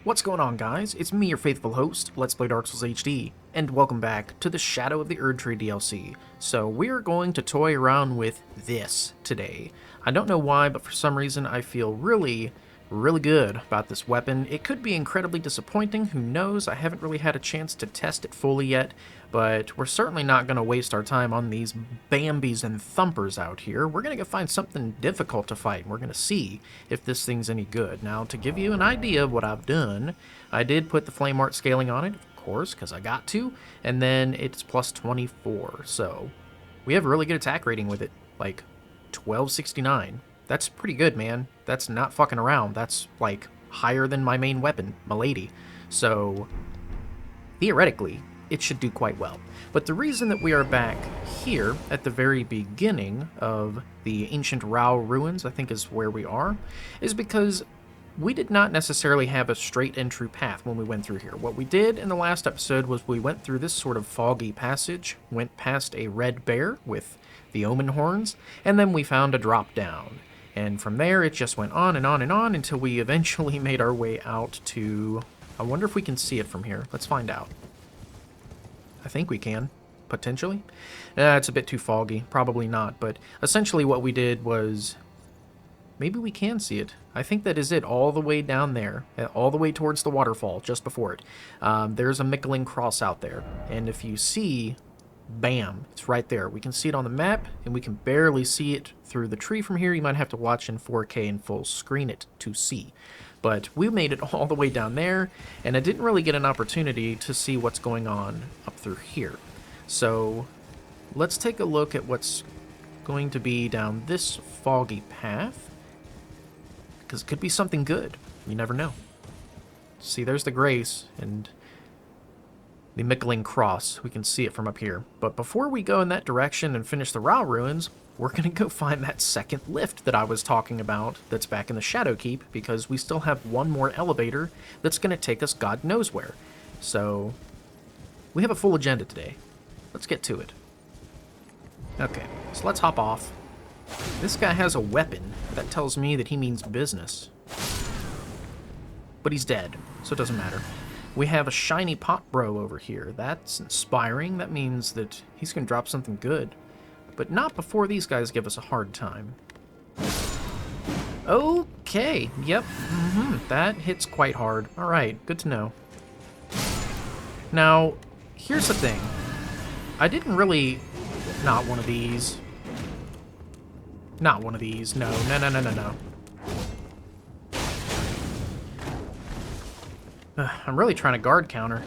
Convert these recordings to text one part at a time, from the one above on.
What's going on, guys? It's me, your faithful host, Let's Play Dark Souls HD, and welcome back to the Shadow of the Erdtree DLC. So we're going to toy around with this today. I don't know why, but for some reason I feel really good about this weapon. It could be incredibly disappointing, who knows? I haven't really had a chance to test it fully yet, but we're certainly not going to waste our time on these Bambis and Thumpers out here. We're going to go find something difficult to fight, and we're going to see if this thing's any good. Now, to give you an idea of what I've done, I did put the Flame Art scaling on it, of course, because I got to, and then it's plus 24, so we have a really good attack rating with it, like 1269. That's pretty good, man. That's not fucking around. That's, like, higher than my main weapon, Milady. So, theoretically, it should do quite well. But the reason that we are back here at the very beginning of the ancient Rauh ruins, I think is where we are, is because we did not necessarily have a straight and true path when we went through here. What we did in the last episode was we went through this sort of foggy passage, went past a red bear with the omen horns, and then we found a drop down. And from there, it just went on and on and on until we eventually made our way out to... I wonder if we can see it from here. Let's find out. I think we can, potentially. It's a bit too foggy. Probably not, but essentially what we did was... Maybe we can see it. I think that is it, all the way down there, all the way towards the waterfall, just before it. There's a Mickeling cross out there, and if you see... Bam, it's right there. We can see it on the map, and we can barely see it through the tree from here. You might have to watch in 4K and full screen it to see. But we made it all the way down there, and I didn't really get an opportunity to see what's going on up through here. So let's take a look at what's going to be down this foggy path, because it could be something good. You never know. See, there's the Grace, and the Mickeling Cross. We can see it from up here. But before we go in that direction and finish the Rauh ruins, we're going to go find that second lift that I was talking about that's back in the Shadow Keep, because we still have one more elevator that's going to take us God knows where. So, we have a full agenda today. Let's get to it. Okay, so let's hop off. This guy has a weapon. That tells me that he means business. But he's dead, so it doesn't matter. We have a shiny pot bro over here. That's inspiring. That means that he's going to drop something good. But not before these guys give us a hard time. Okay. Yep. That hits quite hard. Alright. Good to know. Now, here's the thing. I didn't really... Not one of these. Not one of these. No. No. I'm really trying to guard counter.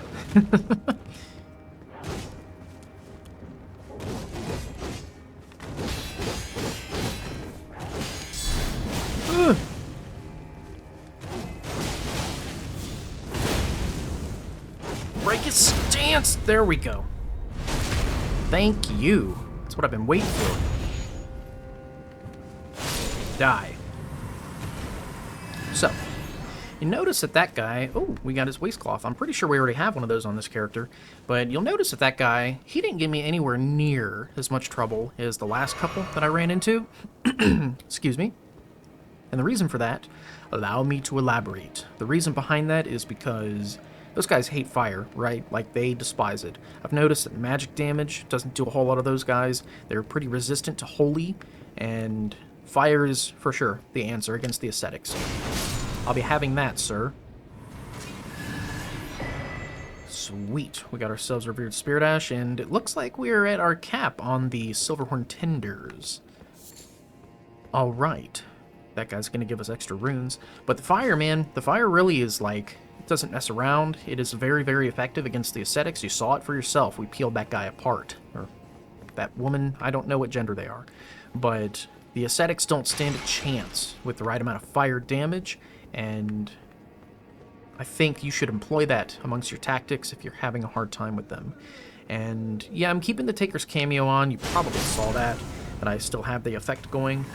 Break his stance! There we go. Thank you. That's what I've been waiting for. Die. So. You notice that that guy... Oh, we got his waistcloth. I'm pretty sure we already have one of those on this character. But you'll notice that that guy, he didn't give me anywhere near as much trouble as the last couple that I ran into. Excuse me. And the reason for that, allow me to elaborate. The reason behind that is because those guys hate fire, right? Like, they despise it. I've noticed that magic damage doesn't do a whole lot of those guys. They're pretty resistant to holy, and fire is, for sure, the answer against the ascetics. I'll be having that, sir. Sweet. We got ourselves Revered Spirit Ash, and it looks like we're at our cap on the Silverhorn Tenders. Alright. That guy's going to give us extra runes. But the fire, man, the fire really is like... It doesn't mess around. It is very, very effective against the ascetics. You saw it for yourself. We peeled that guy apart. Or that woman, I don't know what gender they are. But the ascetics don't stand a chance with the right amount of fire damage. And I think you should employ that amongst your tactics if you're having a hard time with them. And yeah, I'm keeping the Taker's cameo on. You probably saw that I still have the effect going.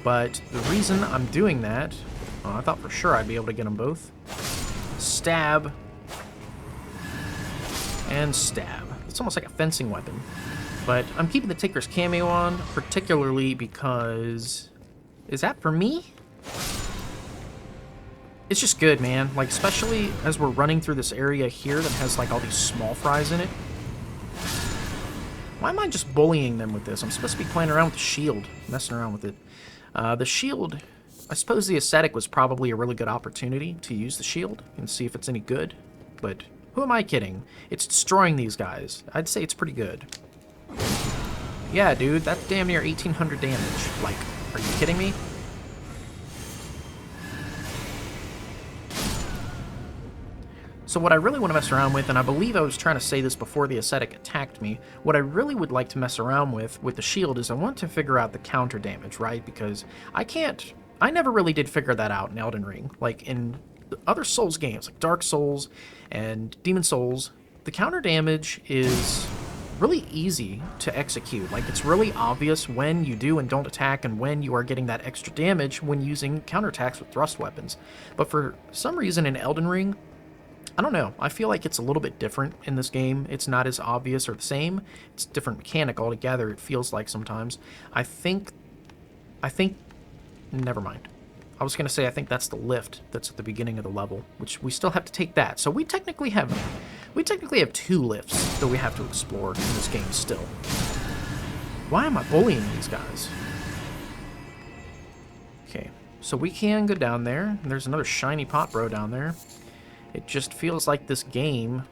But the reason I'm doing that, I thought for sure I'd be able to get them both. Stab. And stab. It's almost like a fencing weapon. But I'm keeping the Taker's cameo on, particularly because... Is that for me? It's just good, man. Like, especially as we're running through this area here that has, like, all these small fries in it. Why am I just bullying them with this? I'm supposed to be playing around with the shield, messing around with it. The shield, I suppose the aesthetic was probably a really good opportunity to use the shield and see if it's any good. But who am I kidding? It's destroying these guys. I'd say it's pretty good. Yeah, dude, that's damn near 1,800 damage. Like, are you kidding me? So what I really want to mess around with, and I believe I was trying to say this before the ascetic attacked me, what I really would like to mess around with the shield is I want to figure out the counter damage, right? Because I never really did figure that out in Elden Ring. Like in other Souls games, like Dark Souls and Demon Souls, the counter damage is really easy to execute. Like, it's really obvious when you do and don't attack and when you are getting that extra damage when using counterattacks with thrust weapons. But for some reason in Elden Ring, I don't know. I feel like it's a little bit different in this game. It's not as obvious or the same. It's a different mechanic altogether, it feels like sometimes. I think, never mind. I was going to say I think that's the lift that's at the beginning of the level, which we still have to take that. So we technically have 2 lifts that we have to explore in this game still. Why am I bullying these guys? Okay, so we can go down there. There's another shiny pot bro down there. It just feels like this game,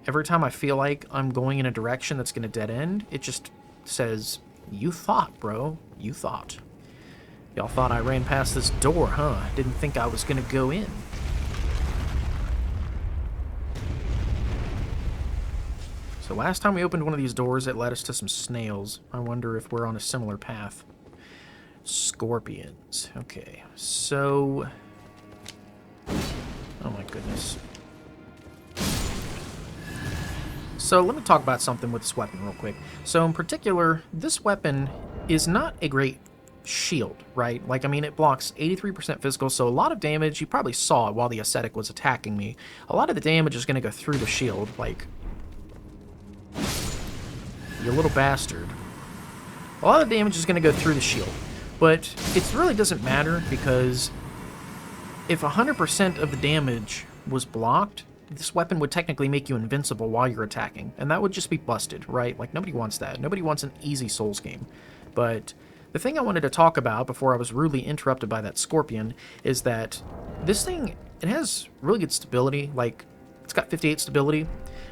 every time I feel like I'm going in a direction that's going to dead end, it just says, you thought, bro. You thought. Y'all thought I ran past this door, huh? Didn't think I was going to go in. So last time we opened one of these doors, it led us to some snails. I wonder if we're on a similar path. Scorpions. Okay, so... Oh my goodness. So let me talk about something with this weapon real quick. So in particular, this weapon is not a great shield, right? Like, I mean, it blocks 83% physical, so a lot of damage, you probably saw it while the ascetic was attacking me. A lot of the damage is going to go through the shield, like... You little bastard. A lot of the damage is going to go through the shield, but it really doesn't matter because if 100% of the damage was blocked, this weapon would technically make you invincible while you're attacking, and that would just be busted, right? Like, nobody wants that. Nobody wants an easy Souls game. But the thing I wanted to talk about before I was rudely interrupted by that scorpion is that this thing, it has really good stability. Like, it's got 58 stability.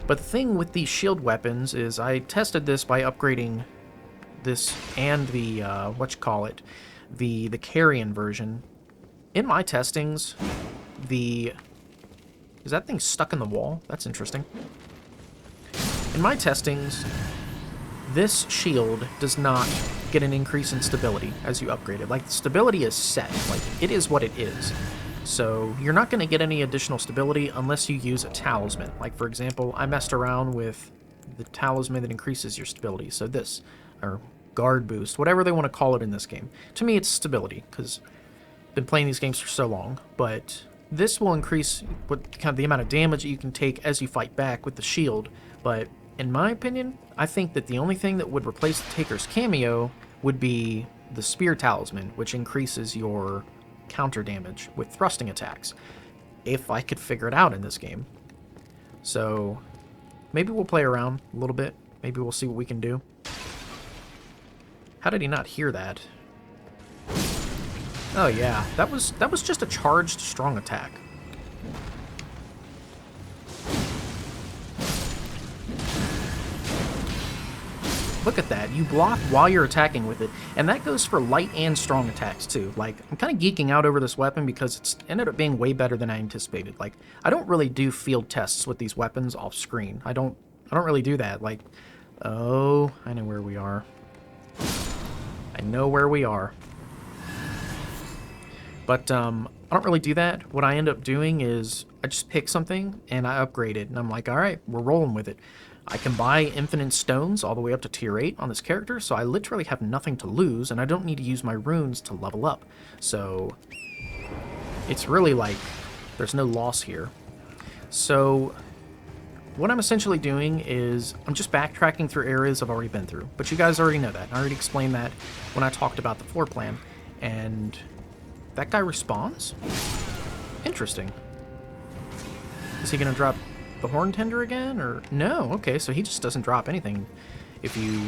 But the thing with these shield weapons is I tested this by upgrading this and the, the carrion version. In my testings, is that thing stuck in the wall? That's interesting. In my testings, this shield does not get an increase in stability as you upgrade it. Like, the stability is set. Like, it is what it is. So you're not going to get any additional stability unless you use a talisman. Like, for example, I messed around with the talisman that increases your stability. So this, or guard boost, whatever they want to call it in this game. To me, it's stability, because I've been playing these games for so long. But this will increase kind of the amount of damage that you can take as you fight back with the shield. But in my opinion, I think that the only thing that would replace the Taker's cameo would be the Spear Talisman, which increases your counter damage with thrusting attacks, if I could figure it out in this game. So maybe we'll play around a little bit. Maybe we'll see what we can do. How did he not hear that? Oh yeah, that was just a charged strong attack. Look at that. You block while you're attacking with it. And that goes for light and strong attacks, too. Like, I'm kind of geeking out over this weapon because it's ended up being way better than I anticipated. Like, I don't really do field tests with these weapons off screen. I don't really do that. Like, oh, I know where we are. I know where we are. But, I don't really do that. What I end up doing is I just pick something and I upgrade it. And I'm like, all right, we're rolling with it. I can buy infinite stones all the way up to tier 8 on this character, so I literally have nothing to lose, and I don't need to use my runes to level up. So it's really like there's no loss here. So what I'm essentially doing is I'm just backtracking through areas I've already been through. But you guys already know that. I already explained that when I talked about the floor plan. And that guy respawns? Interesting. Is he going to drop the horn tender again, or... No, okay, so he just doesn't drop anything if you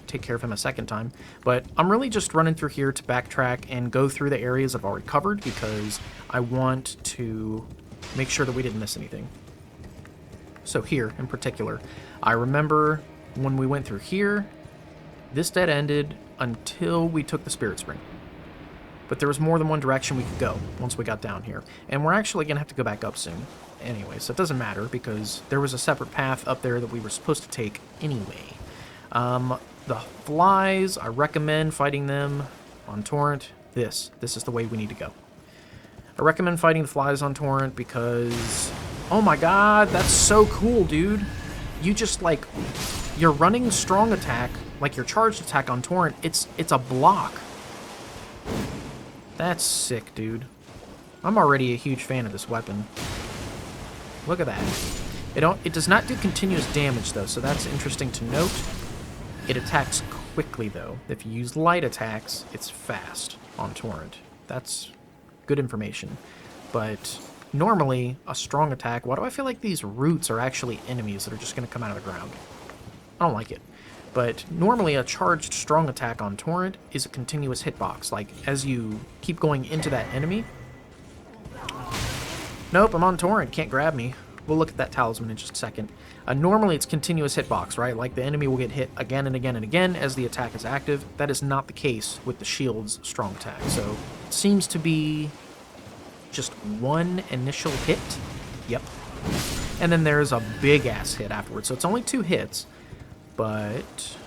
take care of him a second time. But I'm really just running through here to backtrack and go through the areas I've already covered because I want to make sure that we didn't miss anything. So here, in particular, I remember when we went through here, this dead ended until we took the Spirit Spring. But there was more than one direction we could go once we got down here. And we're actually going to have to go back up soon. Anyway, so it doesn't matter because there was a separate path up there that we were supposed to take anyway. The flies, I recommend fighting them on Torrent. This is the way we need to go. I recommend fighting the flies on Torrent because... Oh my god, that's so cool, dude. You just, like... You're running strong attack, like your charged attack on Torrent. It's a block. That's sick, dude. I'm already a huge fan of this weapon. Look at that. It does not do continuous damage, though, so that's interesting to note. It attacks quickly, though. If you use light attacks, it's fast on Torrent. That's good information. But normally, a strong attack... Why do I feel like these roots are actually enemies that are just going to come out of the ground? I don't like it. But normally a charged strong attack on Torrent is a continuous hitbox. Like, as you keep going into that enemy... Nope, I'm on Torrent. Can't grab me. We'll look at that talisman in just a second. Normally it's continuous hitbox, right? Like the enemy will get hit again and again and again as the attack is active. That is not the case with the shield's strong attack. So it seems to be just one initial hit. Yep. And then there's a big-ass hit afterwards. So it's only 2 hits. But,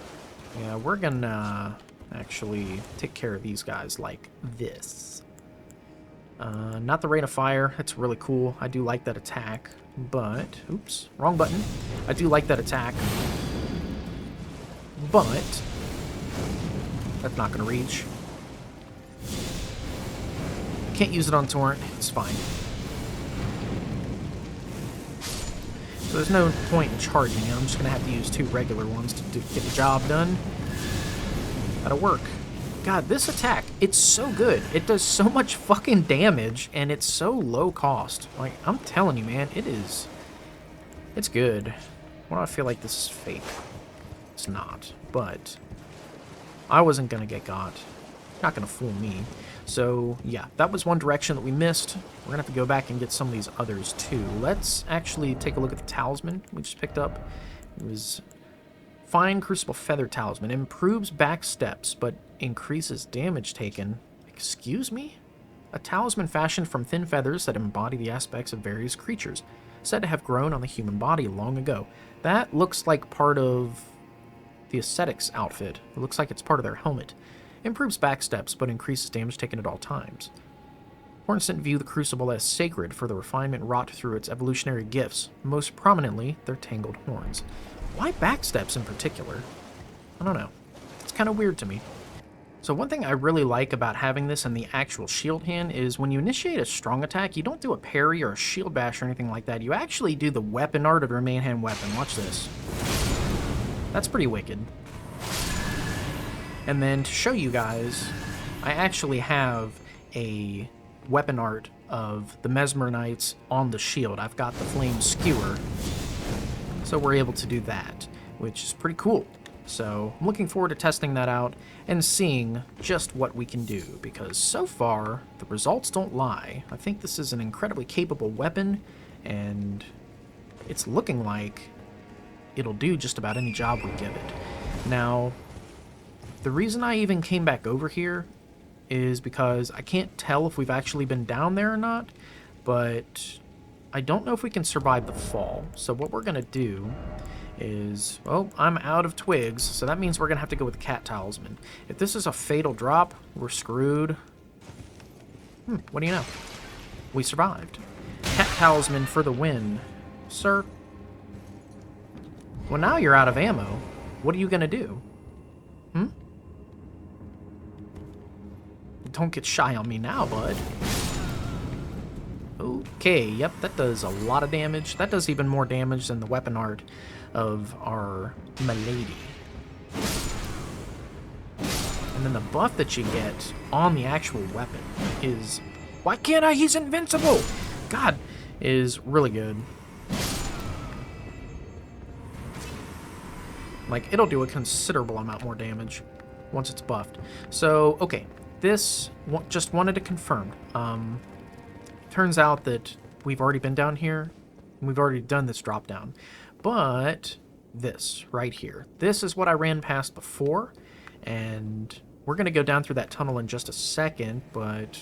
yeah, we're gonna actually take care of these guys like this. Not the Rain of Fire. That's really cool. I do like that attack. But, oops, wrong button. I do like that attack. But, that's not going to reach. Can't use it on Torrent. It's fine. So there's no point in charging it. I'm just going to have to use 2 regular ones to get the job done. That'll work. God, this attack, it's so good. It does so much fucking damage, and it's so low cost. Like, I'm telling you, man, it is... It's good. Why do I feel like this is fake? It's not, but... I wasn't gonna get got. Not gonna fool me. So, yeah, that was one direction that we missed. We're gonna have to go back and get some of these others, too. Let's actually take a look at the talisman we just picked up. It was... Fine Crucible Feather Talisman. Improves back steps, but increases damage taken. Excuse me? A talisman fashioned from thin feathers that embody the aspects of various creatures, said to have grown on the human body long ago. That looks like part of the ascetics outfit. It looks like it's part of their helmet. Improves back steps, but increases damage taken at all times. Hornsent view the Crucible as sacred for the refinement wrought through its evolutionary gifts, most prominently their tangled horns. Why backsteps in particular? I don't know. It's kind of weird to me. So one thing I really like about having this in the actual shield hand is when you initiate a strong attack, you don't do a parry or a shield bash or anything like that. You actually do the weapon art of your main hand weapon. Watch this. That's pretty wicked. And then to show you guys, I actually have a weapon art of the Mesmer Knights on the shield. I've got the Flame Skewer. So we're able to do that, which is pretty cool. So I'm looking forward to testing that out and seeing just what we can do, because so far, the results don't lie. I think this is an incredibly capable weapon, and it's looking like it'll do just about any job we give it. Now, the reason I even came back over here is because I can't tell if we've actually been down there or not, but I don't know if we can survive the fall. So what we're going to do is... Well, I'm out of twigs, so that means we're going to have to go with the Cat Talisman. If this is a fatal drop, we're screwed. What do you know? We survived. Cat Talisman for the win. Sir? Well, now you're out of ammo. What are you going to do? Don't get shy on me now, bud. Okay, yep, that does a lot of damage. That does even more damage than the weapon art of our milady. And then the buff that you get on the actual weapon is Why can't I? He's invincible! God, is really good. Like, it'll do a considerable amount more damage once it's buffed. So, okay. This, just wanted to confirm. Turns out that we've already been down here. And we've already done this drop down. But this right here. This is what I ran past before. And we're going to go down through that tunnel in just a second. But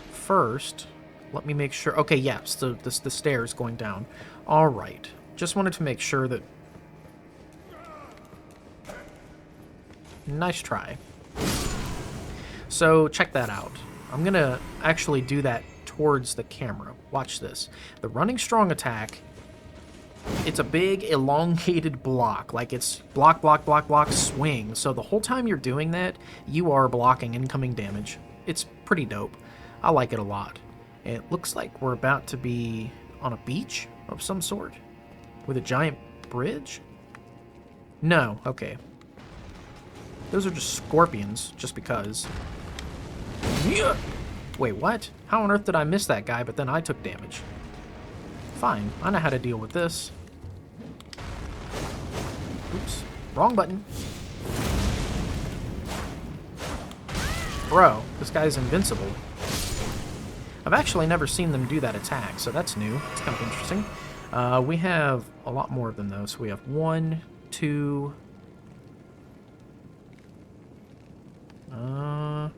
first, let me make sure. Okay, yeah, so the stairs going down. All right. Just wanted to make sure that... Nice try. So, check that out. I'm going to actually do that towards the camera. Watch this. The running strong attack, it's a big elongated block. Like, it's block, block, block, block, swing. So the whole time you're doing that, you are blocking incoming damage. It's pretty dope. I like it a lot. It looks like we're about to be on a beach of some sort with a giant bridge. No, okay. Those are just scorpions, just because. Yeah. Wait, what? How on earth did I miss that guy, but then I took damage? Fine, I know how to deal with this. Oops, wrong button. Bro, this guy's invincible. I've actually never seen them do that attack, so that's new. It's kind of interesting. We have a lot more than those. We have 1, 2...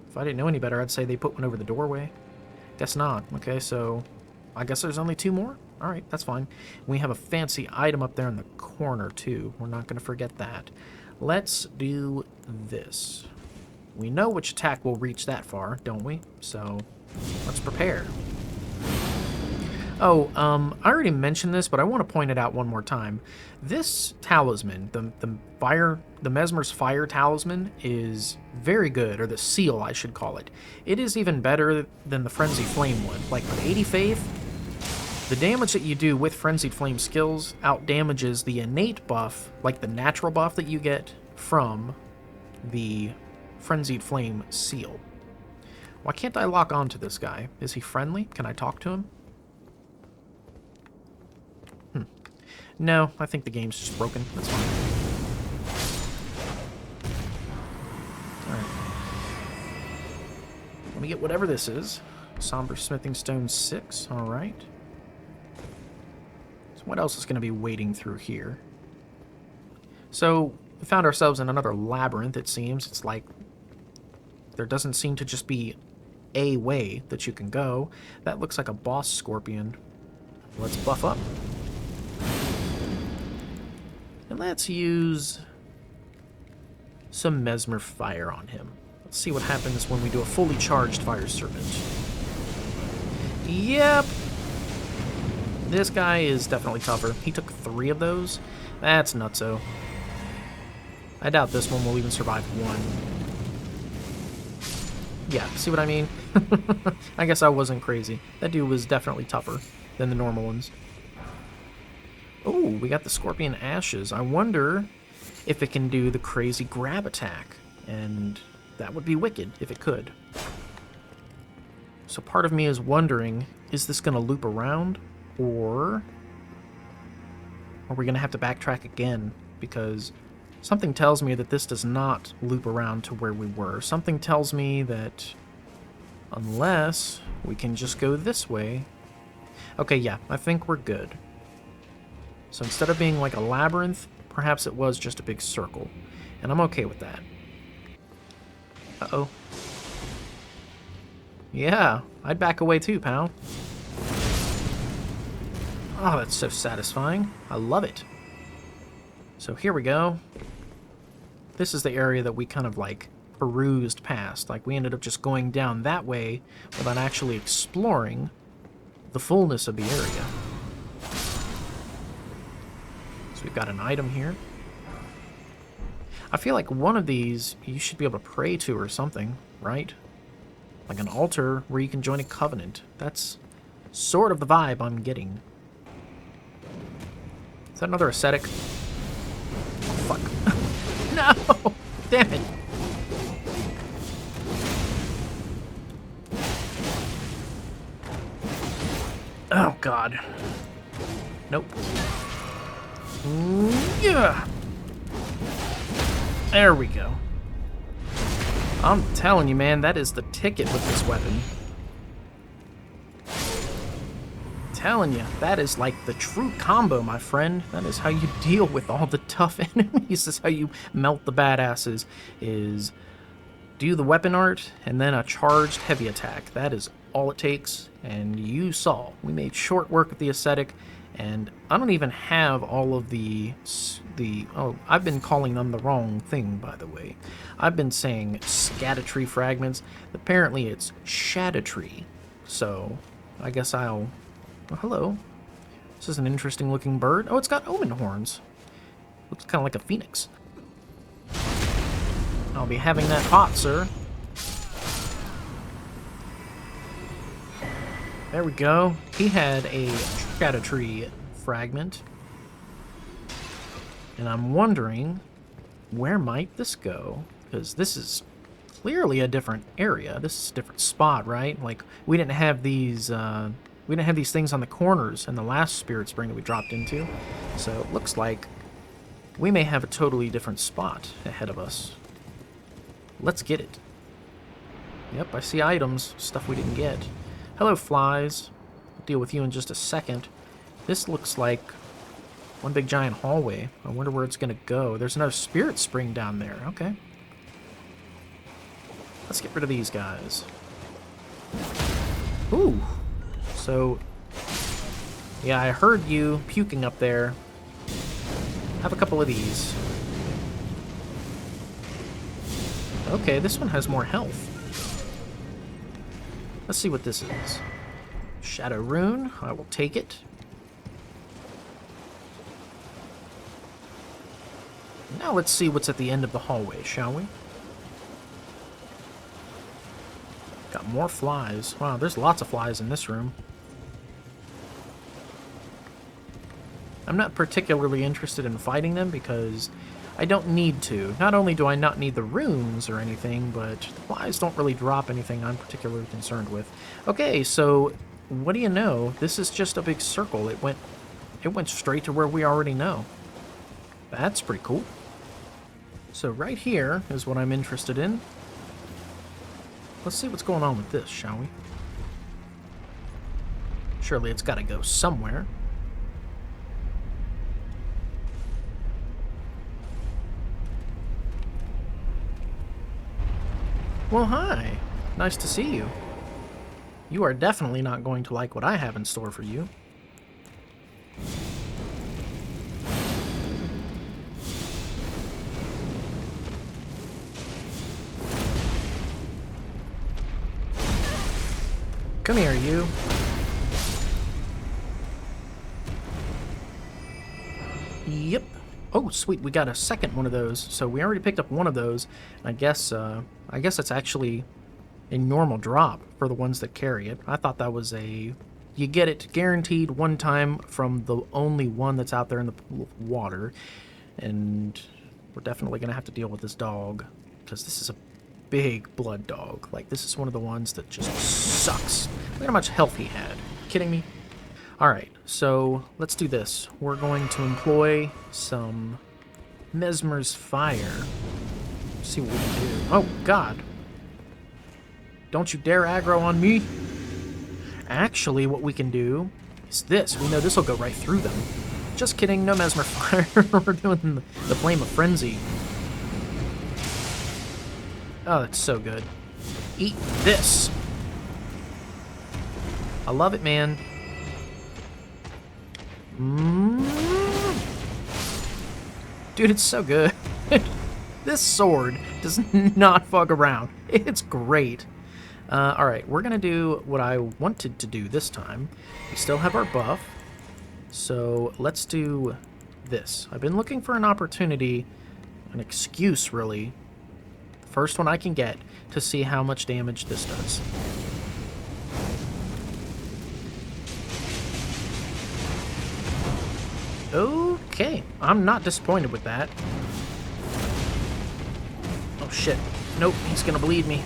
if I didn't know any better, I'd say they put one over the doorway. Guess not. Okay, so I guess there's only 2 more? Alright, that's fine. We have a fancy item up there in the corner, too. We're not going to forget that. Let's do this. We know which attack will reach that far, don't we? So, let's prepare. Oh, I already mentioned this, but I want to point it out one more time. This talisman, the Mesmer's Fire Talisman, is very good, or the seal, I should call it. It is even better than the Frenzied Flame one. Like, with 80 Faith, the damage that you do with Frenzied Flame skills outdamages the innate buff, like the natural buff that you get from the Frenzied Flame seal. Why can't I lock onto this guy? Is he friendly? Can I talk to him? No, I think the game's just broken. That's fine. Alright. Let me get whatever this is. Somber Smithing Stone 6. Alright. So what else is going to be waiting through here? So, we found ourselves in another labyrinth, it seems. It's like there doesn't seem to just be a way that you can go. That looks like a boss scorpion. Let's buff up. And let's use some Mesmer Fire on him. Let's see what happens when we do a fully charged Fire Serpent. Yep. This guy is definitely tougher. He took 3 of those. That's nutso. I doubt this one will even survive 1. Yeah, see what I mean? I guess I wasn't crazy. That dude was definitely tougher than the normal ones. Oh, we got the Scorpion Ashes. I wonder if it can do the crazy grab attack. And that would be wicked if it could. So part of me is wondering, is this going to loop around? Or are we going to have to backtrack again? Because something tells me that this does not loop around to where we were. Something tells me that unless we can just go this way... Okay, yeah, I think we're good. So instead of being like a labyrinth, perhaps it was just a big circle. And I'm okay with that. Uh-oh. Yeah, I'd back away too, pal. Oh, that's so satisfying. I love it. So here we go. This is the area that we kind of like perused past. Like we ended up just going down that way without actually exploring the fullness of the area. So we've got an item here. I feel like one of these you should be able to pray to or something, right? Like an altar where you can join a covenant. That's sort of the vibe I'm getting. Is that another ascetic? Oh, fuck. No! Damn it. Oh, God. Nope. Yeah. There we go. I'm telling you, man, that is the ticket with this weapon. Telling you, that is like the true combo, my friend. That is how you deal with all the tough enemies. This is how you melt the badasses, is do the weapon art and then a charged heavy attack. That is all it takes, and you saw. We made short work of the aesthetic, and I don't even have all of the oh, I've been calling them the wrong thing, by the way. I've been saying Erdtree fragments. Apparently it's Erdtree. So, I guess I'll... Oh, hello. This is an interesting looking bird. Oh, it's got omen horns. Looks kind of like a phoenix. I'll be having that hot, sir. There we go. He had a Erdtree fragment. And I'm wondering, where might this go? Because this is clearly a different area. This is a different spot, right? Like, we didn't have these things on the corners in the last Spirit Spring that we dropped into. So it looks like we may have a totally different spot ahead of us. Let's get it. Yep, I see items, stuff we didn't get. Hello, flies. I'll deal with you in just a second. This looks like one big giant hallway. I wonder where it's going to go. There's another Spirit Spring down there. Okay. Let's get rid of these guys. Ooh. So, yeah, I heard you puking up there. Have a couple of these. Okay, this one has more health. Let's see what this is. Shadow Rune. I will take it. Now let's see what's at the end of the hallway, shall we? Got more flies. Wow, there's lots of flies in this room. I'm not particularly interested in fighting them because I don't need to. Not only do I not need the runes or anything, but the flies don't really drop anything I'm particularly concerned with. Okay, so what do you know? This is just a big circle. It went straight to where we already know. That's pretty cool. So right here is what I'm interested in. Let's see what's going on with this, shall we? Surely it's got to go somewhere. Well, hi. Nice to see you. You are definitely not going to like what I have in store for you. Come here, you. Yep. Oh, sweet, we got a second one of those. So we already picked up one of those. I guess it's actually a normal drop for the ones that carry it. I thought that was a... You get it guaranteed one time from the only one that's out there in the pool of water. And we're definitely going to have to deal with this dog, because this is a big blood dog. Like, this is one of the ones that just sucks. Look at how much health he had. Kidding me? Alright, so let's do this. We're going to employ some Mesmer's Fire. See what we can do. Oh, God. Don't you dare aggro on me. Actually, what we can do is this. We know this will go right through them. Just kidding, no Mesmer Fire. We're doing the Flame of Frenzy. Oh, that's so good. Eat this. I love it, man. Dude, it's so good. This sword does not fuck around. It's great. Alright, we're gonna do what I wanted to do this time. We still have our buff. So let's do this. I've been looking for an opportunity, an excuse really, the first one I can get, to see how much damage this does. Okay, I'm not disappointed with that. Oh shit. Nope, he's gonna bleed me.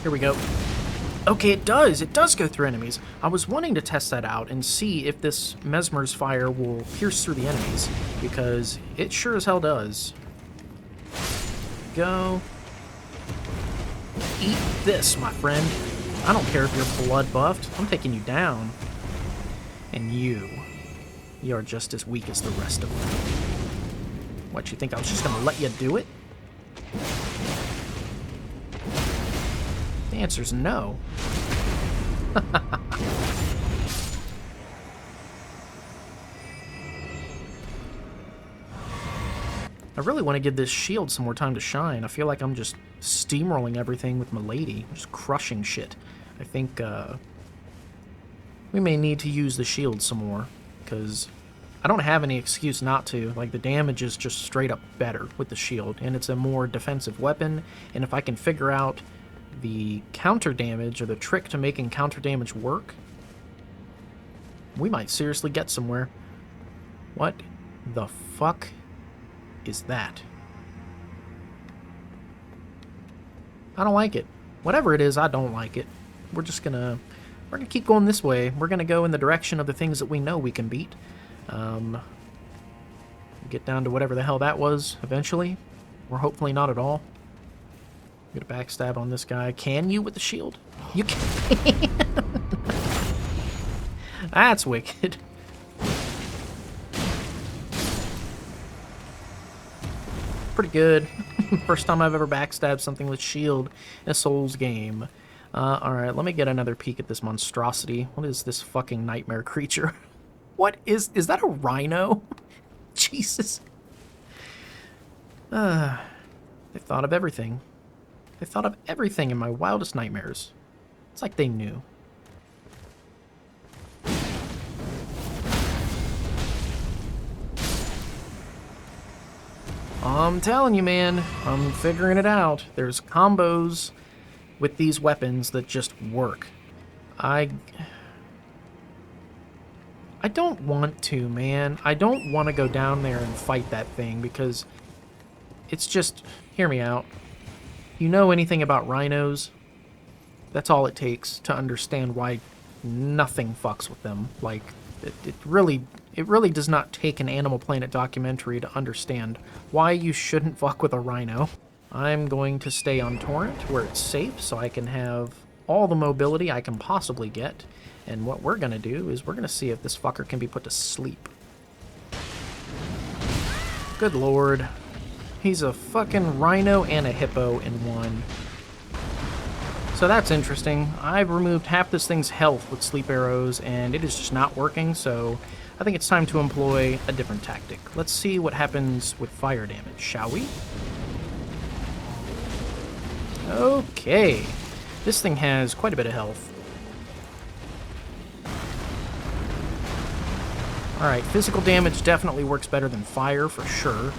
Here we go. Okay, it does. It does go through enemies. I was wanting to test that out and see if this Mesmer's fire will pierce through the enemies, because it sure as hell does. Go. Eat this, my friend. I don't care if you're blood buffed. I'm taking you down. And you're just as weak as the rest of them. What, you think I was just gonna let you do it? The answer's no. I really want to give this shield some more time to shine. I feel like I'm just steamrolling everything with my lady, just crushing shit. I think we may need to use the shield some more, because I don't have any excuse not to. Like, the damage is just straight up better with the shield, and it's a more defensive weapon, and if I can figure out the counter damage, or the trick to making counter damage work, we might seriously get somewhere. What the fuck is that? I don't like it. Whatever it is, I don't like it. We're gonna keep going this way. We're gonna go in the direction of the things that we know we can beat. Get down to whatever the hell that was eventually, or hopefully not at all. Get a backstab on this guy. Can you with the shield? You can. That's wicked. Pretty good. First time I've ever backstabbed something with shield in a Souls game. Alright, let me get another peek at this monstrosity. What is this fucking nightmare creature? What is that a rhino? Jesus. They thought of everything. They thought of everything in my wildest nightmares. It's like they knew. I'm telling you, man, I'm figuring it out. There's combos with these weapons that just work. I don't want to, man. I don't want to go down there and fight that thing, because it's just... Hear me out. You know anything about rhinos? That's all it takes to understand why nothing fucks with them. Like, it really does not take an Animal Planet documentary to understand why you shouldn't fuck with a rhino. I'm going to stay on Torrent where it's safe, so I can have all the mobility I can possibly get. And what we're going to do is we're going to see if this fucker can be put to sleep. Good lord. He's a fucking rhino and a hippo in one. So that's interesting. I've removed half this thing's health with sleep arrows, and it is just not working, so I think it's time to employ a different tactic. Let's see what happens with fire damage, shall we? Okay. This thing has quite a bit of health. Alright, physical damage definitely works better than fire, for sure.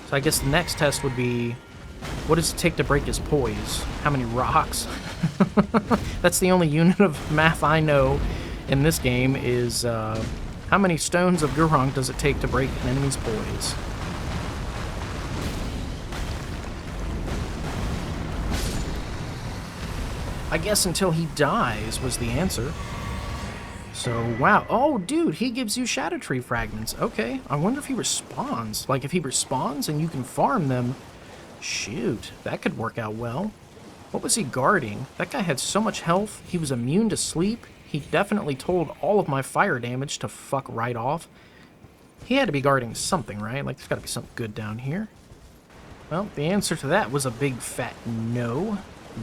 So I guess the next test would be, what does it take to break his poise? How many rocks? That's the only unit of math I know in this game, is how many stones of Gurung does it take to break an enemy's poise? I guess until he dies was the answer. So, wow. Oh, dude, he gives you Shadow Tree fragments. Okay, I wonder if he respawns. Like, if he respawns and you can farm them, shoot, that could work out well. What was he guarding? That guy had so much health. He was immune to sleep. He definitely told all of my fire damage to fuck right off. He had to be guarding something, right? Like, there's got to be something good down here. Well, the answer to that was a big fat no.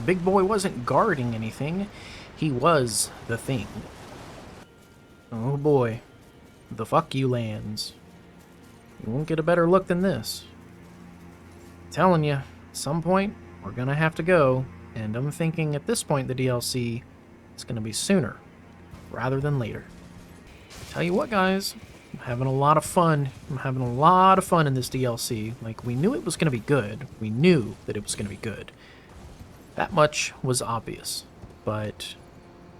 Big boy wasn't guarding anything. He was the thing. Oh boy. The fuck you lands. You won't get a better look than this. I'm telling you, at some point, we're gonna have to go, and I'm thinking at this point in the DLC, it's gonna be sooner, rather than later. Tell you what, guys, I'm having a lot of fun. I'm having a lot of fun in this DLC. Like, we knew it was gonna be good. We knew that it was gonna be good. That much was obvious, but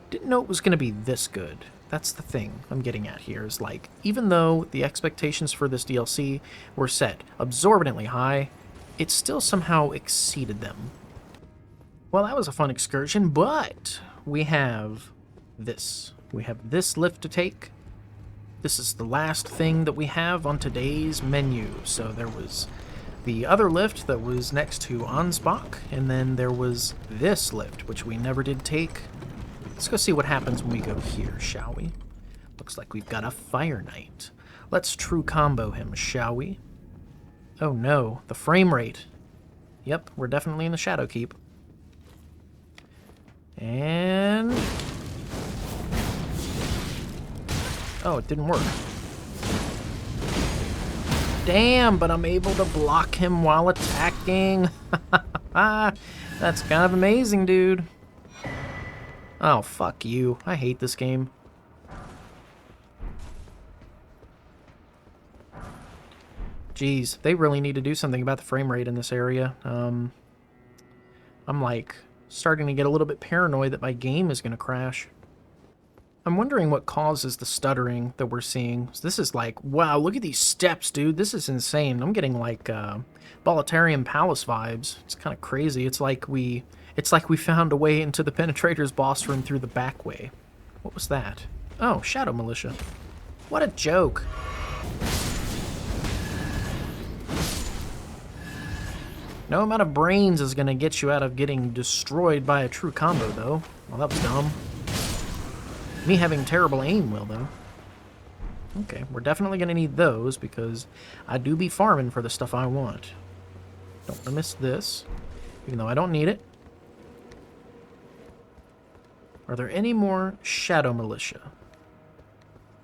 didn't know it was gonna be this good. That's the thing I'm getting at here, is like, even though the expectations for this DLC were set absorbently high, it still somehow exceeded them. Well, that was a fun excursion, but we have this. We have this lift to take. This is the last thing that we have on today's menu. So there was the other lift that was next to Ansbach, and then there was this lift, which we never did take. Let's go see what happens when we go here, shall we? Looks like we've got a Fire Knight. Let's true combo him, shall we? Oh no, the frame rate. Yep, we're definitely in the Shadow Keep. And... oh, it didn't work. Damn, but I'm able to block him while attacking. That's kind of amazing, dude. Oh, fuck you. I hate this game. Jeez, they really need to do something about the frame rate in this area. I'm like starting to get a little bit paranoid that my game is going to crash. I'm wondering what causes the stuttering that we're seeing. So this is like, wow, look at these steps, dude. This is insane. I'm getting like Bolitarian Palace vibes. It's kind of crazy. It's like we found a way into the Penetrator's boss room through the back way. What was that? Oh, Shadow Militia. What a joke. No amount of brains is going to get you out of getting destroyed by a true combo, though. Well, that was dumb. Me having terrible aim will, though. Okay, we're definitely going to need those, because I do be farming for the stuff I want. Don't want to miss this, even though I don't need it. Are there any more Shadow Militia?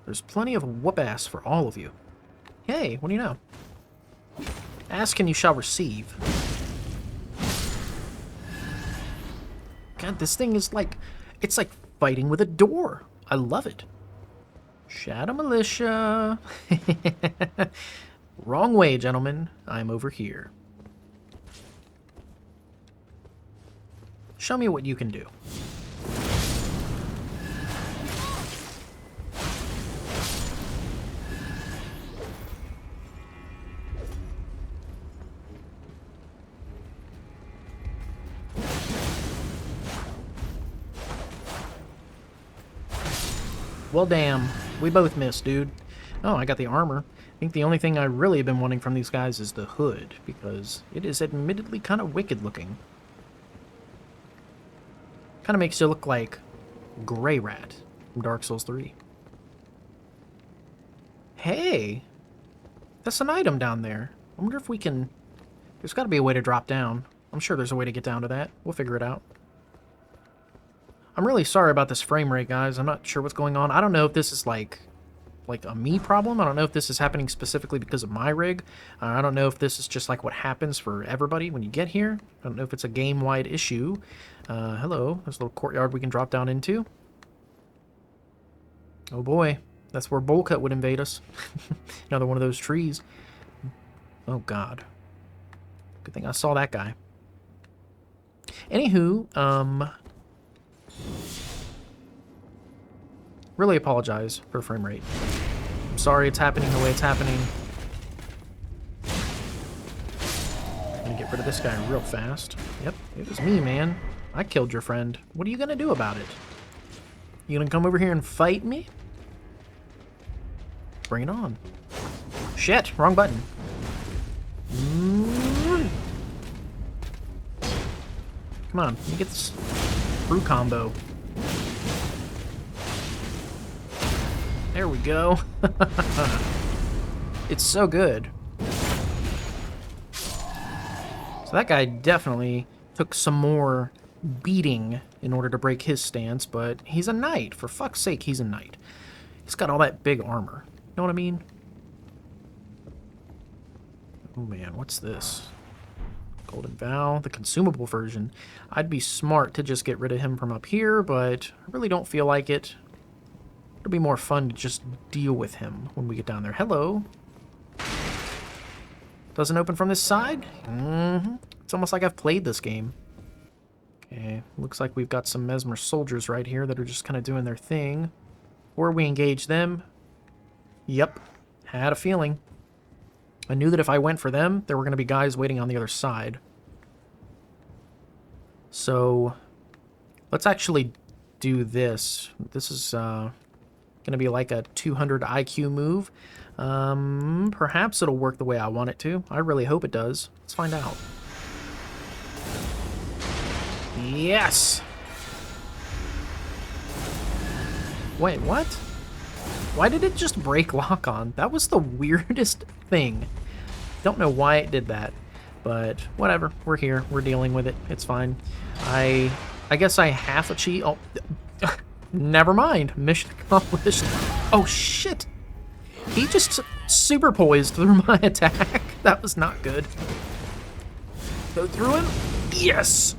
There's plenty of whoop-ass for all of you. Hey, what do you know? Ask and you shall receive. God, this thing is like... it's like fighting with a door. I love it. Shadow Militia. Wrong way, gentlemen. I'm over here. Show me what you can do. Well, damn. We both missed, dude. Oh, I got the armor. I think the only thing I really have been wanting from these guys is the hood, because it is admittedly kind of wicked looking. Kind of makes you look like Grey Rat from Dark Souls 3. Hey! That's an item down there. I wonder if we can... there's got to be a way to drop down. I'm sure there's a way to get down to that. We'll figure it out. I'm really sorry about this frame rate, guys. I'm not sure what's going on. I don't know if this is like a me problem. I don't know if this is happening specifically because of my rig. I don't know if this is just like what happens for everybody when you get here. I don't know if it's a game-wide issue. Hello. There's a little courtyard we can drop down into. Oh boy. That's where Bullcut would invade us. Another one of those trees. Oh god. Good thing I saw that guy. Anywho, really apologize for frame rate. I'm sorry it's happening the way it's happening. I'm gonna get rid of this guy real fast. Yep, it was me, man. I killed your friend. What are you gonna do about it? You gonna come over here and fight me? Bring it on. Shit, wrong button. Come on, let me get this brew combo. There we go. It's so good. So that guy definitely took some more beating in order to break his stance, but he's a knight. For fuck's sake, he's a knight. He's got all that big armor. You know what I mean? Oh man, what's this? Golden Vow, the consumable version. I'd be smart to just get rid of him from up here, but I really don't feel like it. It'll be more fun to just deal with him when we get down there. Hello. Doesn't open from this side? It's almost like I've played this game. Okay, looks like we've got some Mesmer soldiers right here that are just kind of doing their thing. Or we engage them. Yep, had a feeling. I knew that if I went for them, there were going to be guys waiting on the other side. So let's actually do this. This is going to be like a 200 IQ move. Perhaps it'll work the way I want it to. I really hope it does. Let's find out. Yes! Wait, what? Why did it just break lock on? That was the weirdest thing. Don't know why it did that, but whatever. We're here. We're dealing with it. It's fine. I guess I half achieved. Oh, never mind. Mission accomplished. Oh, shit. He just super poised through my attack. That was not good. Go through him? Yes!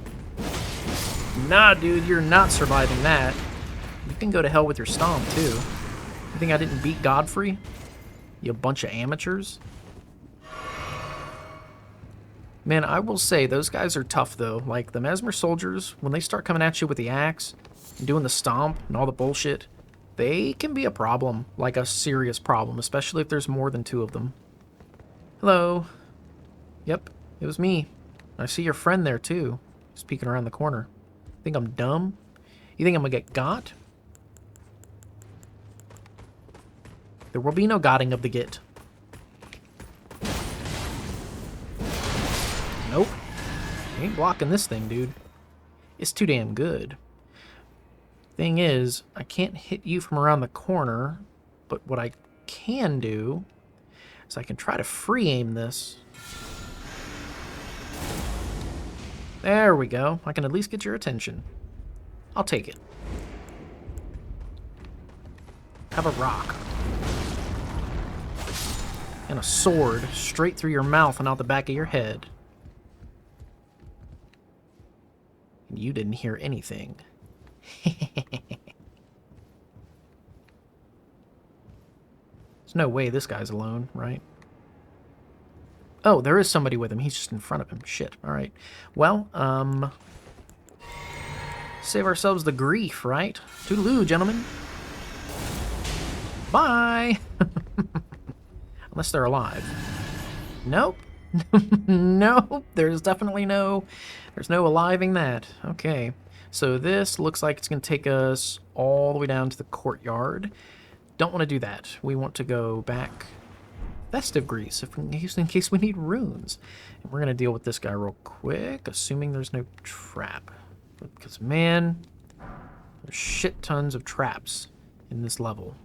Nah, dude, you're not surviving that. You can go to hell with your stomp, too. You think I didn't beat Godfrey? You bunch of amateurs? Man, I will say, those guys are tough, though. Like, the Mesmer soldiers, when they start coming at you with the axe, and doing the stomp and all the bullshit, they can be a problem. Like, a serious problem, especially if there's more than 2 of them. Hello. Yep, it was me. I see your friend there, too. He's peeking around the corner. Think I'm dumb? You think I'm gonna get got? There will be no gotting of the git. Nope. You ain't blocking this thing, dude. It's too damn good. Thing is, I can't hit you from around the corner, but what I can do is I can try to free aim this. There we go. I can at least get your attention. I'll take it. Have a rock. And a sword straight through your mouth and out the back of your head. And you didn't hear anything. There's no way this guy's alone, right? Oh, there is somebody with him. He's just in front of him. Shit. All right. Well, save ourselves the grief, right? Toodaloo, gentlemen. Bye. Unless they're alive. Nope. Nope. There's definitely there's no aliving that. Okay. So this looks like it's going to take us all the way down to the courtyard. Don't want to do that. We want to go back festive grease in case we need runes. And we're going to deal with this guy real quick, assuming there's no trap. Because, man, there's shit tons of traps in this level.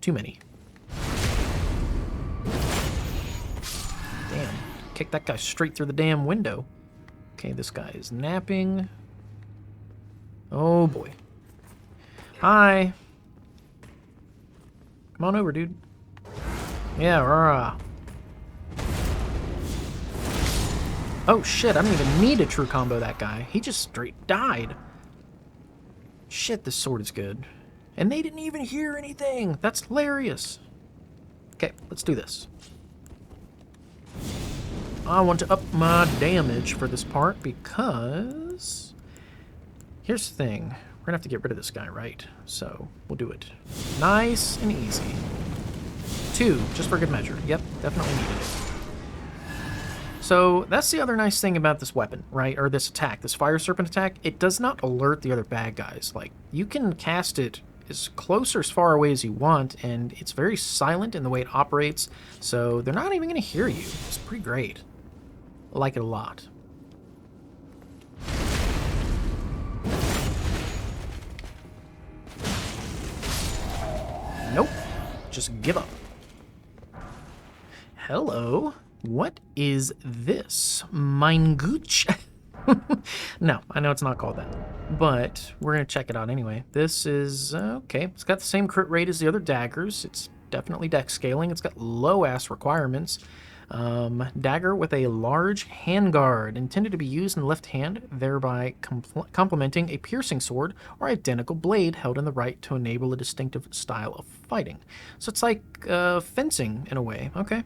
Too many. Damn. Kick that guy straight through the damn window. Okay, this guy is napping. Oh, boy. Hi. Come on over, dude. Yeah, rah. Oh, shit, I don't even need to true combo that guy. He just straight died. Shit, this sword is good. And they didn't even hear anything. That's hilarious. Okay, let's do this. I want to up my damage for this part because... Here's the thing. We're going to have to get rid of this guy, right? So, we'll do it nice and easy. 2, just for good measure. Yep, definitely needed it. So, that's the other nice thing about this weapon, right? Or this attack, this Fire Serpent attack. It does not alert the other bad guys. Like, you can cast it as close or as far away as you want, and it's very silent in the way it operates, so they're not even going to hear you. It's pretty great. I like it a lot. Nope. Just give up. Hello. What is this? Mein Gooch? No, I know it's not called that. But we're going to check it out anyway. This is, okay. It's got the same crit rate as the other daggers. It's definitely dex scaling. It's got low-ass requirements. Dagger with a large handguard, intended to be used in the left hand, thereby complementing a piercing sword or identical blade held in the right to enable a distinctive style of fighting. So it's like fencing in a way. Okay.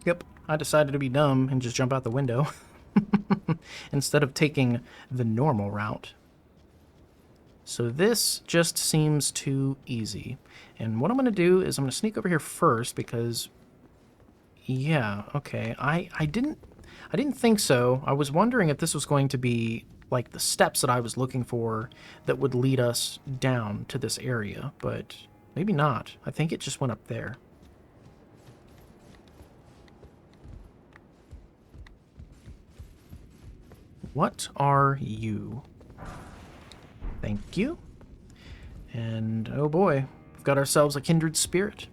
Yep, I decided to be dumb and just jump out the window instead of taking the normal route. So this just seems too easy. And what I'm going to do is I'm going to sneak over here first because, yeah, okay. I I didn't think so. I was wondering if this was going to be like the steps that I was looking for that would lead us down to this area, but maybe not. I think it just went up there. What are you? Thank you. And oh boy, we've got ourselves a kindred spirit.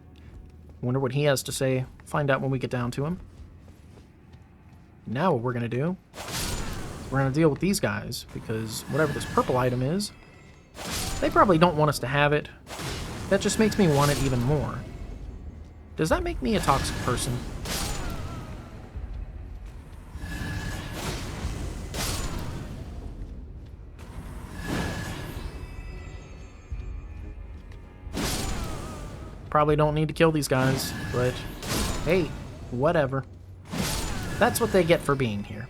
Wonder what he has to say. Find out when we get down to him. Now what we're going to do, we're going to deal with these guys, because whatever this purple item is, they probably don't want us to have it. That just makes me want it even more. Does that make me a toxic person? Probably don't need to kill these guys, but hey, whatever. That's what they get for being here.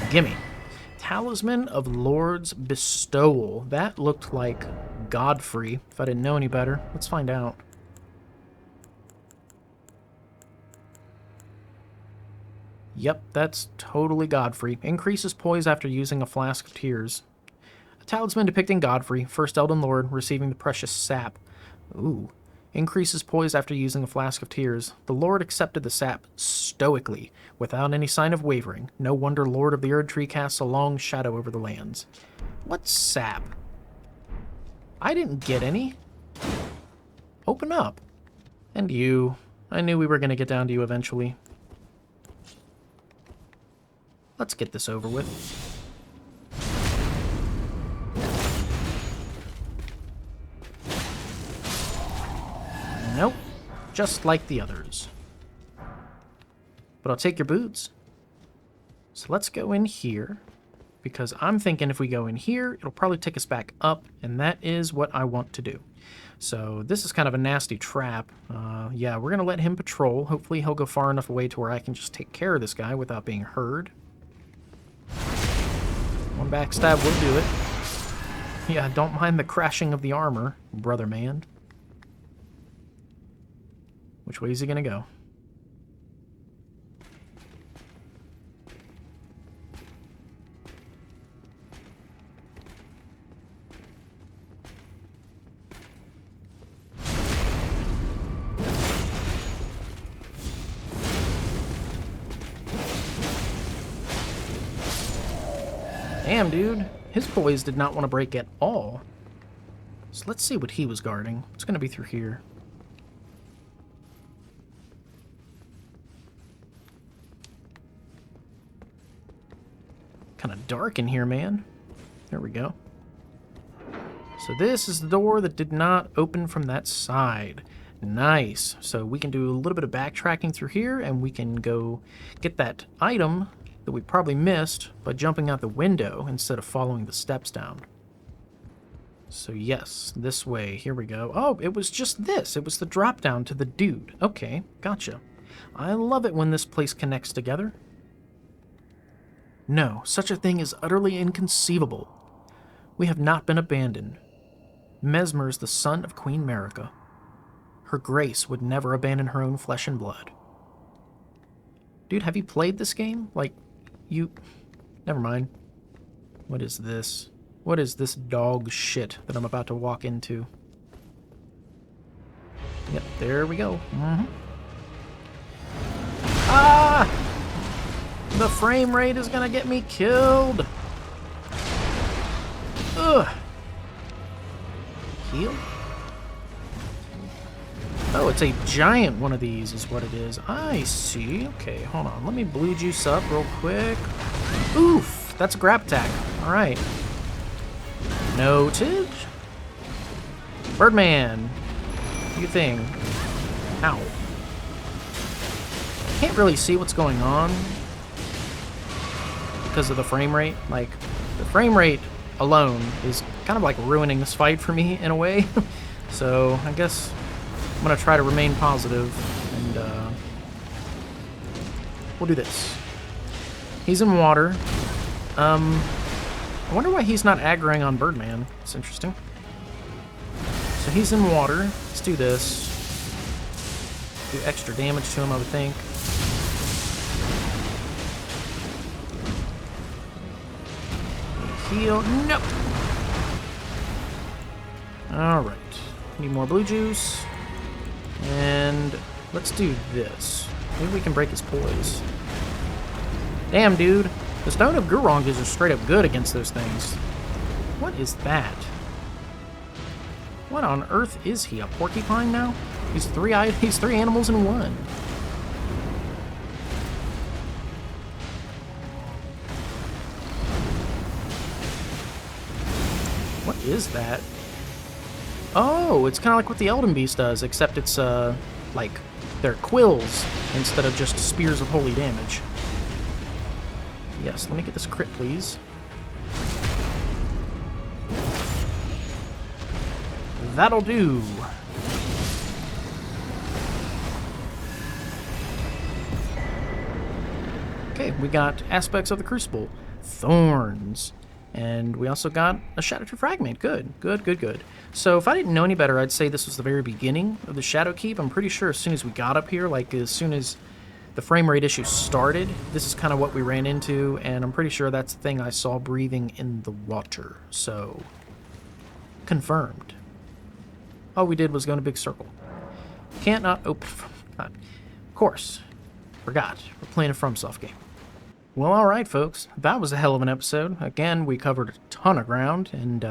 Gimme. Talisman of Lord's Bestowal. That looked like Godfrey, if I didn't know any better. Let's find out. Yep, that's totally Godfrey. Increases poise after using a Flask of Tears. A talisman depicting Godfrey, first Elden Lord, receiving the precious sap. Ooh. Increases poise after using a Flask of Tears. The Lord accepted the sap stoically, without any sign of wavering. No wonder Lord of the Erdtree casts a long shadow over the lands. What's sap? I didn't get any. Open up. And you. I knew we were going to get down to you eventually. Let's get this over with. Nope, just like the others. But I'll take your boots. So let's go in here, because I'm thinking if we go in here, it'll probably take us back up, and that is what I want to do. So this is kind of a nasty trap. Yeah, we're going to let him patrol. Hopefully he'll go far enough away to where I can just take care of this guy without being heard. One backstab will do it. Yeah, don't mind the crashing of the armor, brother man. Which way is he going to go? Damn, dude. His poise did not want to break at all. So let's see what he was guarding. It's going to be through here. Kind of dark in here, man. There we go. So this is the door that did not open from that side. Nice. So we can do a little bit of backtracking through here, and we can go get that item that we probably missed by jumping out the window instead of following the steps down. So yes, this way. Here we go. Oh, it was just this. It was the drop down to the dude. Okay, gotcha. I love it when this place connects together. No, such a thing is utterly inconceivable. We have not been abandoned. Mesmer is the son of Queen Marika. Her grace would never abandon her own flesh and blood. Dude, have you played this game? Like, you... Never mind. What is this? What is this dog shit that I'm about to walk into? Yep, there we go. Ah! The frame rate is gonna get me killed. Ugh. Heal? Oh, it's a giant one of these is what it is. I see. Okay, hold on. Let me blue juice up real quick. Oof! That's a grab attack. Alright. Noted. Birdman. You thing. Ow. Can't really see what's going on because of the frame rate. Like, the frame rate alone is kind of like ruining this fight for me in a way. So I guess I'm gonna try to remain positive, and we'll do this. He's in water. I wonder why he's not aggroing on Birdman. It's interesting. So he's in water. Let's do this. Do extra damage to him, I would think. heal. Nope. Alright. Need more blue juice. And let's do this. Maybe we can break his poise. Damn, dude. The Stone of Gurong is just straight up good against those things. What is that? What on earth is he? A porcupine now? He's three animals in one. What is that? Oh, it's kind of like what the Elden Beast does, except it's, like, they're quills instead of just spears of holy damage. Yes, let me get this crit, please. That'll do. Okay, we got aspects of the Crucible. Thorns. And we also got a Shadow Fragment. Good, good, good, good. So if I didn't know any better, I'd say this was the very beginning of the Shadow Keep. I'm pretty sure as soon as we got up here, like as soon as the frame rate issue started, this is kind of what we ran into, and I'm pretty sure that's the thing I saw breathing in the water. So, confirmed. All we did was go in a big circle. Can't not open... Of course. Forgot. We're playing a FromSoft game. Well, alright, folks. That was a hell of an episode. Again, we covered a ton of ground, and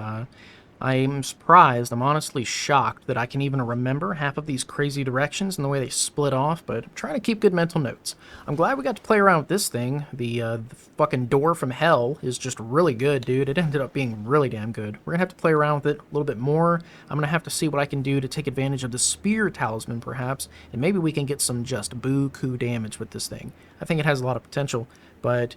I'm surprised, I'm honestly shocked that I can even remember half of these crazy directions and the way they split off, but I'm trying to keep good mental notes. I'm glad we got to play around with this thing. The fucking door from hell is just really good, dude. It ended up being really damn good. We're gonna have to play around with it a little bit more. I'm gonna have to see what I can do to take advantage of the spear talisman, perhaps, and maybe we can get some just buku damage with this thing. I think it has a lot of potential, but...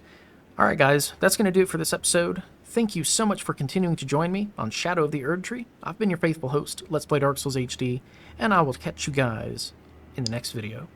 Alright guys, that's gonna do it for this episode. Thank you so much for continuing to join me on Shadow of the Erdtree. I've been your faithful host, Let's Play Dark Souls HD, and I will catch you guys in the next video.